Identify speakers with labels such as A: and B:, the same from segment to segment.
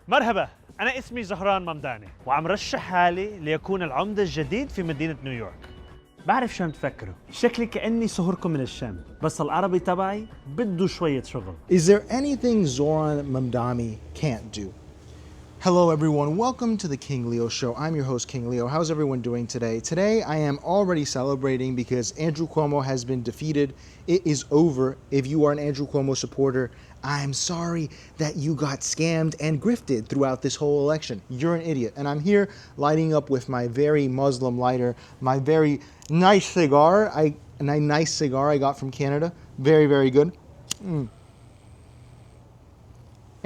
A: مرحبا، أنا اسمي زهران ممداني وعم رشح حالي ليكون العمدة الجديد في مدينة نيويورك. بعرف شو عم تفكروا، شكلي كأني صهركم من الشام، بس العربي تبعي بده شوية شغل.
B: Is there anything Zohran Mamdani can't do? Hello everyone, welcome to the King Leo Show. I'm your host, King Leo. How's everyone doing today? Today I am already celebrating because Andrew Cuomo has been defeated. It is over. If you are an Andrew Cuomo supporter, I'm sorry that you got scammed and grifted throughout this whole election. You're an idiot. And I'm here lighting up with my very Muslim lighter, my very nice cigar. A nice cigar I got from Canada. Very, very good.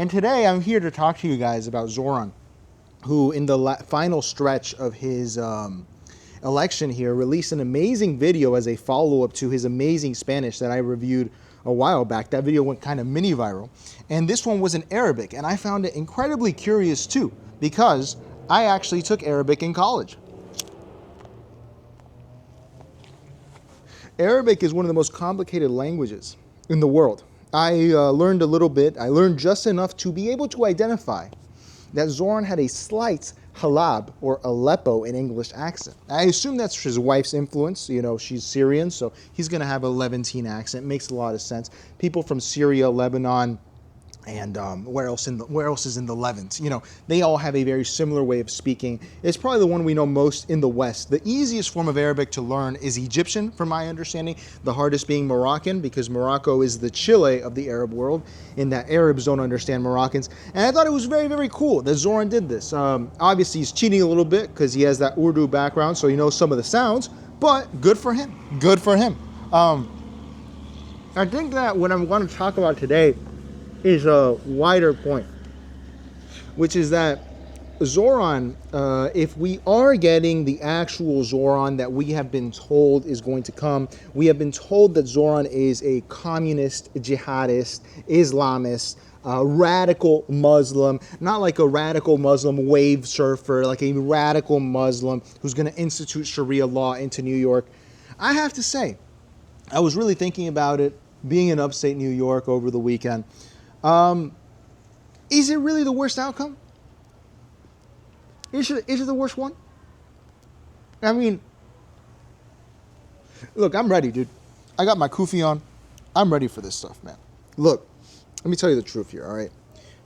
B: And today I'm here to talk to you guys about Zohran, who in the final stretch of his election here released an amazing video as a follow-up to his amazing Spanish that I reviewed a while back. That video went kind of mini viral. And this one was in Arabic, and I found it incredibly curious too, because I actually took Arabic in college. Arabic is one of the most complicated languages in the world. I learned a little bit. I learned just enough to be able to identify that Zohran had a slight Halab or Aleppo in English accent. I assume that's his wife's influence. You know, she's Syrian, so he's going to have a Levantine accent. Makes a lot of sense. People from Syria, Lebanon, and where else is in the Levant? You know, they all have a very similar way of speaking. It's probably the one we know most in the West. The easiest form of Arabic to learn is Egyptian, from my understanding. The hardest being Moroccan, because Morocco is the Chile of the Arab world, in that Arabs don't understand Moroccans. And I thought it was very, very cool that Zohran did this. Obviously, he's cheating a little bit because he has that Urdu background, so he knows some of the sounds, but good for him. Good for him. I think that what I'm going to talk about today is a wider point, which is that Zohran, if we are getting the actual Zohran that we have been told is going to come, we have been told that Zohran is a communist, jihadist, Islamist, radical Muslim, not like a radical Muslim wave surfer, like a radical Muslim who's going to institute Sharia law into New York. I have to say, I was really thinking about it, being in upstate New York over the weekend. Is it really the worst outcome? Is it the worst one? I mean, look, I'm ready, dude. I got my kufi on. I'm ready for this stuff, man. Look, let me tell you the truth here, all right?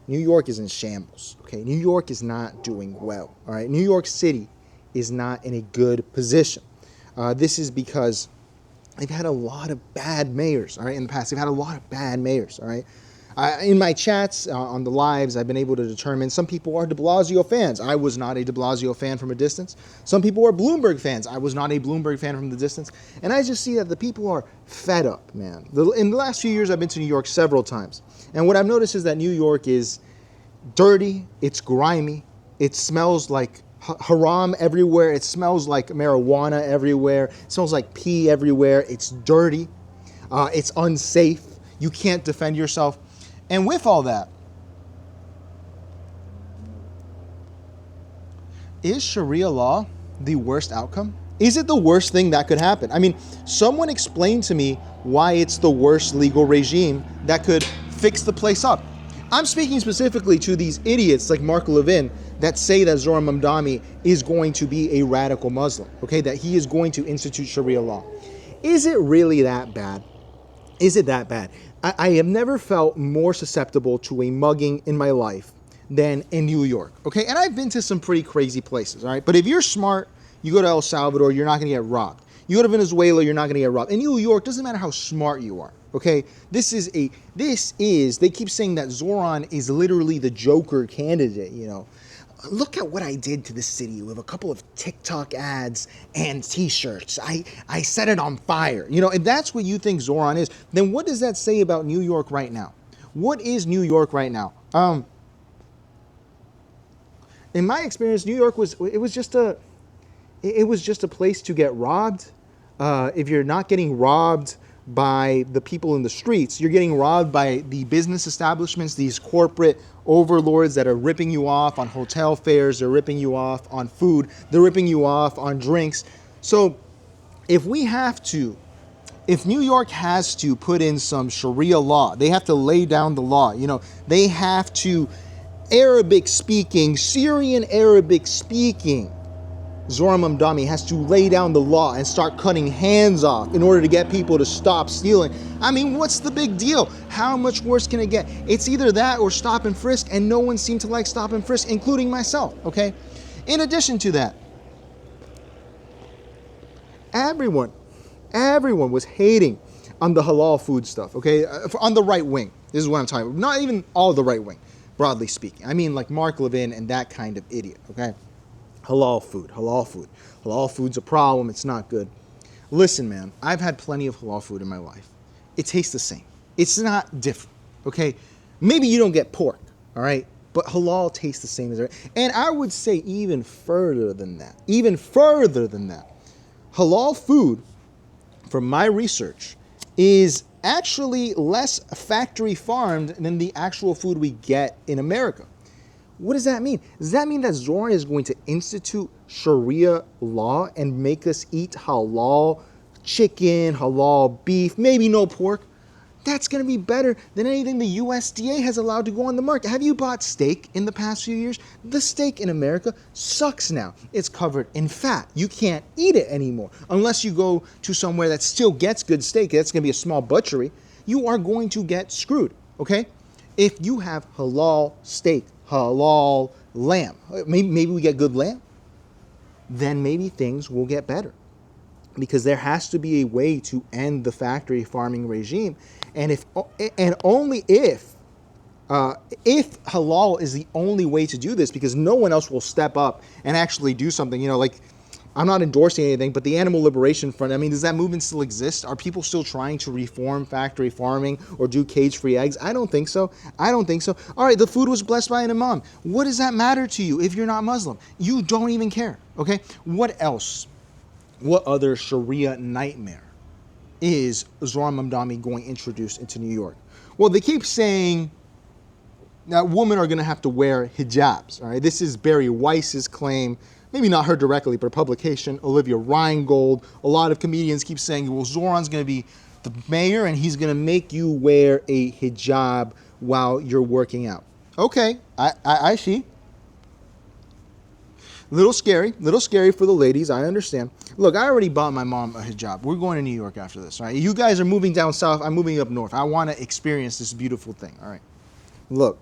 B: New York is in shambles, okay? New York is not doing well, all right? New York City is not in a good position. This is because they've had a lot of bad mayors, all right, in the past. They've had a lot of bad mayors, all right? In my chats on the lives, I've been able to determine some people are de Blasio fans. I was not a de Blasio fan from a distance. Some people are Bloomberg fans. I was not a Bloomberg fan from the distance. And I just see that the people are fed up, man. In the last few years, I've been to New York several times. And what I've noticed is that New York is dirty, it's grimy, it smells like haram everywhere, it smells like marijuana everywhere, it smells like pee everywhere, it's dirty, it's unsafe, you can't defend yourself. And with all that, is Sharia law the worst outcome? Is it the worst thing that could happen? I mean, someone explain to me why it's the worst legal regime that could fix the place up. I'm speaking specifically to these idiots like Mark Levin that say that Zohran Mamdani is going to be a radical Muslim, okay, that he is going to institute Sharia law. Is it really that bad? Is it that bad? I have never felt more susceptible to a mugging in my life than in New York, okay? And I've been to some pretty crazy places, all right? But if you're smart, you go to El Salvador, you're not going to get robbed. You go to Venezuela, you're not going to get robbed. In New York, doesn't matter how smart you are, okay? They keep saying that Zohran is literally the Joker candidate, you know? Look at what I did to the city with a couple of TikTok ads and t-shirts. I set it on fire. You know, if that's what you think Zohran is, then what does that say about New York right now? What is New York right now? In my experience, New York was just a place to get robbed. If you're not getting robbed by the people in the streets, you're getting robbed by the business establishments, these corporate overlords that are ripping you off on hotel fares, they're ripping you off on food, they're ripping you off on drinks. So if New York has to put in some Sharia law, they have to lay down the law, you know, they have to Arabic speaking, Syrian Arabic speaking Zohran Mamdani has to lay down the law and start cutting hands off in order to get people to stop stealing. I mean, what's the big deal? How much worse can it get? It's either that or stop and frisk, and no one seemed to like stop and frisk, including myself, okay? In addition to that, everyone was hating on the halal food stuff, okay? On the right wing. This is what I'm talking about. Not even all the right wing, broadly speaking. I mean like Mark Levin and that kind of idiot, okay? Halal food. Halal food's a problem. It's not good. Listen, man, I've had plenty of halal food in my life. It tastes the same. It's not different, okay? Maybe you don't get pork, all right? But halal tastes the same as it. And I would say even further than that. Halal food, from my research, is actually less factory farmed than the actual food we get in America. What does that mean? Does that mean that Zohran is going to institute Sharia law and make us eat halal chicken, halal beef, maybe no pork? That's going to be better than anything the USDA has allowed to go on the market. Have you bought steak in the past few years? The steak in America sucks now. It's covered in fat. You can't eat it anymore. Unless you go to somewhere that still gets good steak, that's going to be a small butchery, you are going to get screwed, okay? If you have halal steak, halal lamb, maybe we get good lamb, then maybe things will get better. Because there has to be a way to end the factory farming regime, and only if halal is the only way to do this, because no one else will step up and actually do something. You know, like, I'm not endorsing anything, but the Animal Liberation Front, I mean, does that movement still exist? Are people still trying to reform factory farming or do cage-free eggs? I don't think so. All right, the food was blessed by an imam. What does that matter to you if you're not Muslim? You don't even care, okay? What else? What other Sharia nightmare is Zohran Mamdani going to introduce into New York? Well, they keep saying that women are going to have to wear hijabs. All right, this is Barry Weiss's claim. Maybe not her directly, but a publication. Olivia Reingold. A lot of comedians keep saying, well, Zohran's going to be the mayor and he's going to make you wear a hijab while you're working out. Okay, I see. Little scary for the ladies, I understand. Look, I already bought my mom a hijab. We're going to New York after this, all right? You guys are moving down south, I'm moving up north. I want to experience this beautiful thing, all right? Look,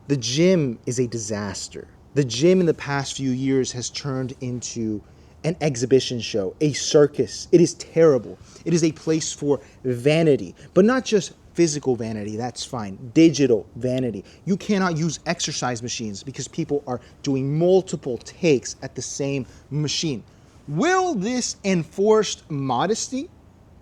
B: the gym is a disaster. The gym in the past few years has turned into an exhibition show, a circus. It is terrible. It is a place for vanity, but not just physical vanity, that's fine. Digital vanity. You cannot use exercise machines because people are doing multiple takes at the same machine. Will this enforced modesty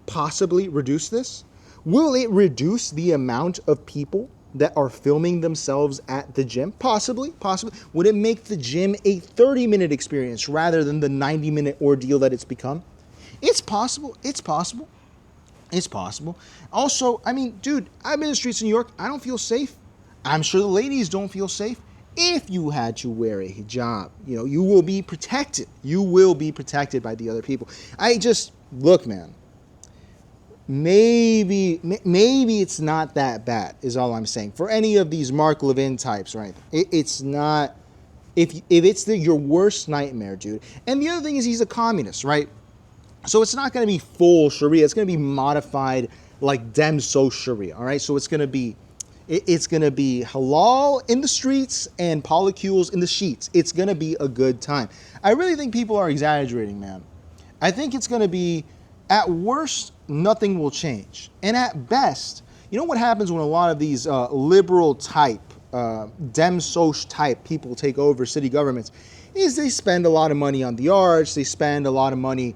B: possibly reduce this? Will it reduce the amount of people that are filming themselves at the gym? Possibly. Would it make the gym a 30-minute experience rather than the 90-minute ordeal that it's become? It's possible. Also, I mean, dude, I've been in the streets of New York. I don't feel safe. I'm sure the ladies don't feel safe. If you had to wear a hijab, you know, you will be protected. You will be protected by the other people. Look, man, maybe it's not that bad, is all I'm saying. For any of these Mark Levin types, right? It's not, if it's your worst nightmare, dude. And the other thing is he's a communist, right? So it's not going to be full Sharia. It's going to be modified like Dem So Sharia, all right? So it's going to be halal in the streets and polycules in the sheets. It's going to be a good time. I really think people are exaggerating, man. I think it's going to be, at worst, nothing will change. And at best, you know what happens when a lot of these liberal type, Dem Soch type people take over city governments is they spend a lot of money on the arts. They spend a lot of money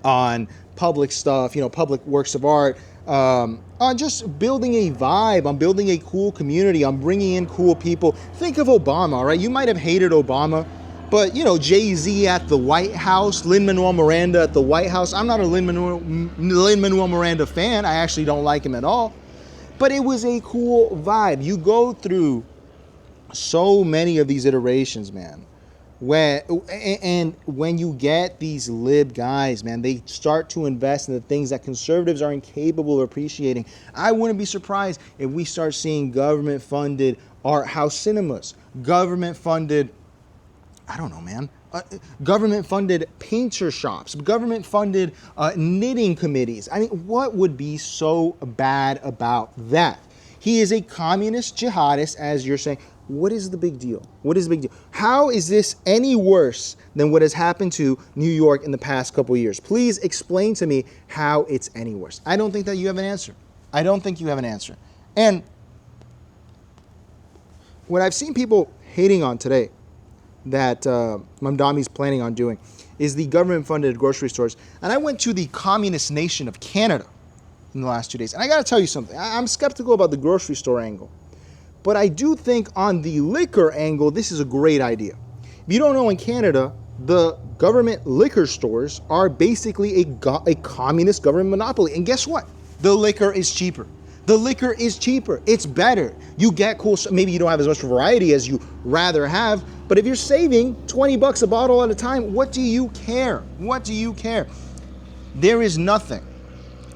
B: on public stuff, you know, public works of art, on just building a vibe, on building a cool community, on bringing in cool people. Think of Obama, right? You might have hated Obama, but, you know, Jay-Z at the White House, Lin-Manuel Miranda at the White House. I'm not a Lin-Manuel Miranda fan. I actually don't like him at all. But it was a cool vibe. You go through so many of these iterations, man. When you get these lib guys, man, they start to invest in the things that conservatives are incapable of appreciating. I wouldn't be surprised if we start seeing government-funded are house cinemas, government-funded, I don't know, man, government-funded painter shops, government-funded knitting committees. I mean, what would be so bad about that? He is a communist jihadist, as you're saying. What is the big deal? What is the big deal? How is this any worse than what has happened to New York in the past couple of years? Please explain to me how it's any worse. I don't think that you have an answer. I don't think you have an answer. And what I've seen people hating on today that Mamdani's planning on doing is the government-funded grocery stores. And I went to the communist nation of Canada in the last 2 days. And I got to tell you something. I'm skeptical about the grocery store angle. But I do think on the liquor angle, this is a great idea. If you don't know, in Canada, the government liquor stores are basically a communist government monopoly. And guess what? The liquor is cheaper. The liquor is cheaper. It's better. You get cool. Maybe you don't have as much variety as you rather have, but if you're saving $20 a bottle at a time, what do you care? What do you care? There is nothing.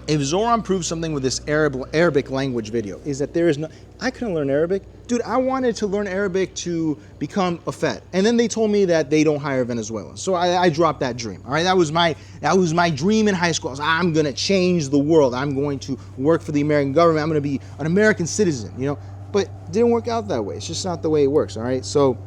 B: If Zohran proves something with this Arabic language video, is that there is no, I couldn't learn Arabic. Dude, I wanted to learn Arabic to become a Fed. And then they told me that they don't hire Venezuelans. So I dropped that dream. All right, that was my dream in high school. I was, I'm gonna change the world. I'm going to work for the American government. I'm gonna be an American citizen, you know? But it didn't work out that way. It's just not the way it works, all right? So,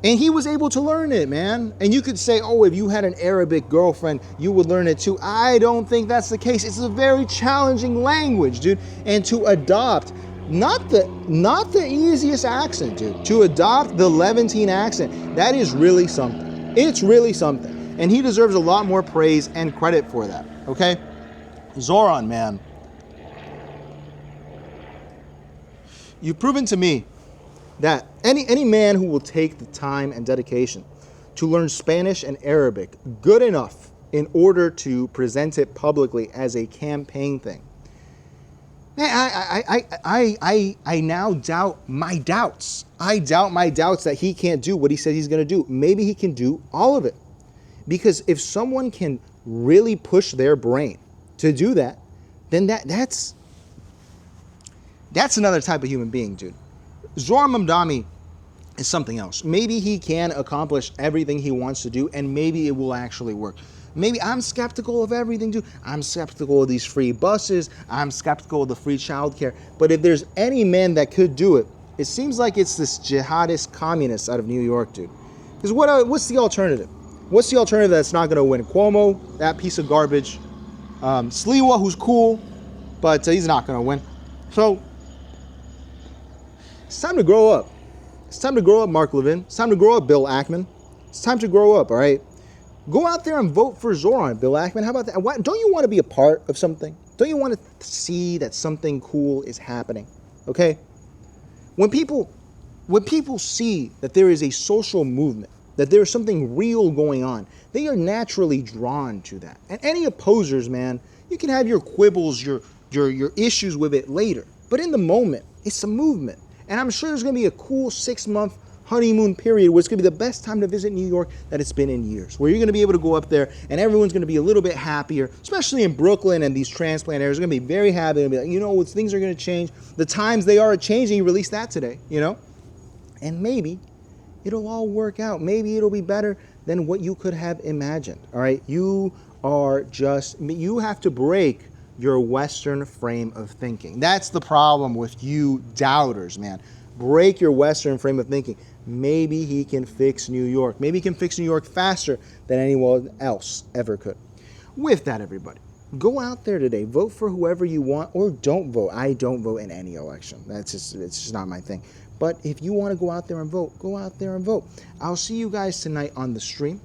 B: and he was able to learn it, man. And you could say, oh, if you had an Arabic girlfriend, you would learn it too. I don't think that's the case. It's a very challenging language, dude. And to adopt, not the easiest accent, dude. To adopt the Levantine accent, that is really something. It's really something. And he deserves a lot more praise and credit for that, okay? Zohran, man. You've proven to me that any man who will take the time and dedication to learn Spanish and Arabic good enough in order to present it publicly as a campaign thing, man, I now doubt my doubts. I doubt my doubts that he can't do what he said he's going to do. Maybe he can do all of it. Because if someone can really push their brain to do that, then that's another type of human being, dude. Zohran Mamdani is something else. Maybe he can accomplish everything he wants to do, and maybe it will actually work. Maybe I'm skeptical of everything, dude. I'm skeptical of these free buses. I'm skeptical of the free childcare. But if there's any man that could do it, it seems like it's this jihadist communist out of New York, dude. Because what's the alternative? What's the alternative that's not going to win? Cuomo, that piece of garbage. Sliwa, who's cool, but he's not going to win. So it's time to grow up. It's time to grow up, Mark Levin. It's time to grow up, Bill Ackman. It's time to grow up, all right? Go out there and vote for Zohran, Bill Ackman. How about that? Don't you want to be a part of something? Don't you want to see that something cool is happening? Okay? When people see that there is a social movement, that there is something real going on, they are naturally drawn to that. And any opposers, man, you can have your quibbles, your issues with it later. But in the moment, it's a movement. And I'm sure there's going to be a cool 6-month honeymoon period where it's going to be the best time to visit New York that it's been in years, where you're going to be able to go up there and everyone's going to be a little bit happier, especially in Brooklyn and these transplant areas. They're going to be very happy and be like, you know, things are going to change. The times they are changing. You released that today, you know? And maybe it'll all work out. Maybe it'll be better than what you could have imagined, all right? You have to break your Western frame of thinking. That's the problem with you doubters, man. Break your Western frame of thinking. Maybe he can fix New York. Maybe he can fix New York faster than anyone else ever could. With that, everybody, go out there today. Vote for whoever you want or don't vote. I don't vote in any election. It's just not my thing. But if you want to go out there and vote, go out there and vote. I'll see you guys tonight on the stream.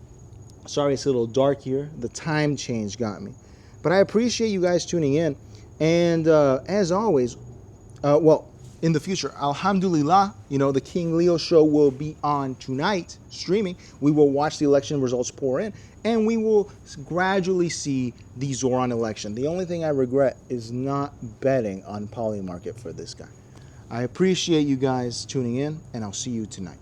B: Sorry it's a little dark here. The time change got me. But I appreciate you guys tuning in. And as always, in the future, alhamdulillah, you know, the King Leo show will be on tonight, streaming. We will watch the election results pour in, and we will gradually see the Zohran election. The only thing I regret is not betting on Polymarket for this guy. I appreciate you guys tuning in, and I'll see you tonight.